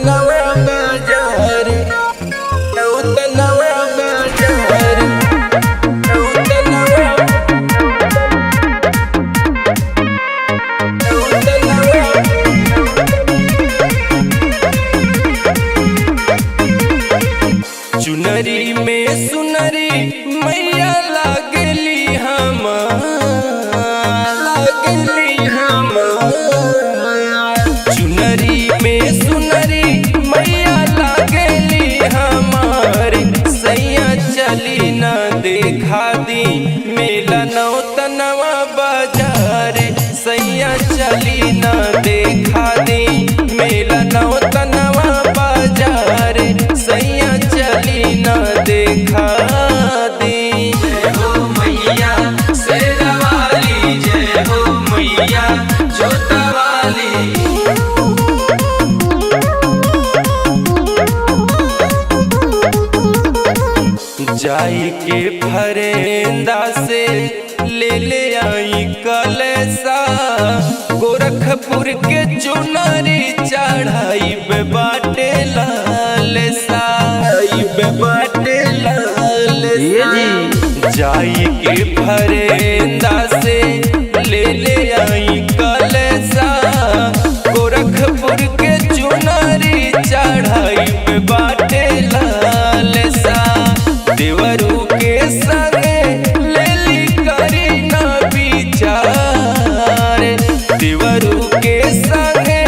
नवा बाजार, नवा बाजार, चुनरी में सुनरी मैया लागली चुनरी में सुनरी मैया लागली हमार सैया चली न देखा दी मेला नवा बाजार, सैया चली न देखा दी मेला नवा बाजार, सैया चली न देखा दी। जय हो मैया शेरा वाली, जय हो मैया जोता वाली। जाई के फरेंदा से ले आई कलसा, गोरखपुर के चुनरी चढ़ाई बाटे लालसा, बाटे लालसा। जाई के फरेंदा से ले आई कलसा, गोरखपुर के चुनरी चढ़ाई बाटे लालसा। देवरू के संगे लेली करी ना विचार, देवरू के संगे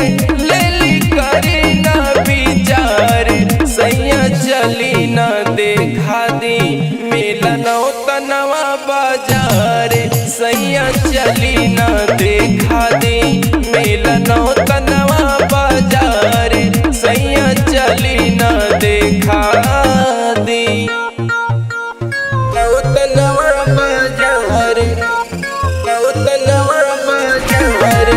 लेली करी ना विचार, सैया चली ना देखा दी मेला नवा बाजार, सैया चली ना देखा दी मेला नवा बाजार, सैया चली ना देखा दी नवा बाजार, नवा बाजार,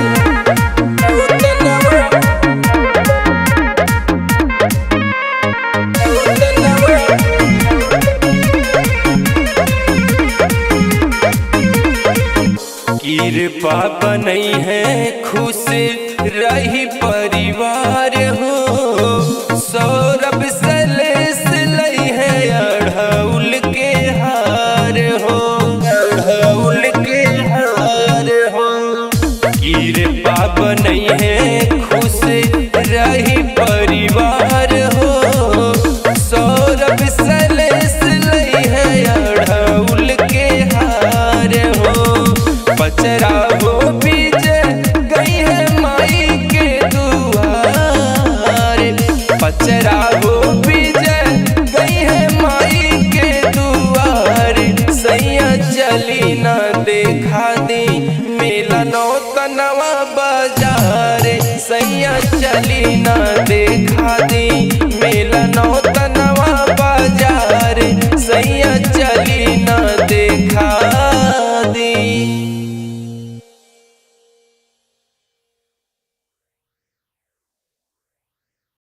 कृपा बनई है खुश रही परिवार हो, सौरभ सलेस लई है अढ़ौल के हार हो, अढ़ौल के हार हो। कृपा बनई है खुश रही परिवार हो, सौरभ सलेस लई है अढ़ौल के हार हो। पचरा हो बीजे गई है माई के दुआर, पचरा हो बीजे गई है माई के दुआर, सैया चली न देखा दी मेला नवा बाजार, सैया चली न देखा दी मेला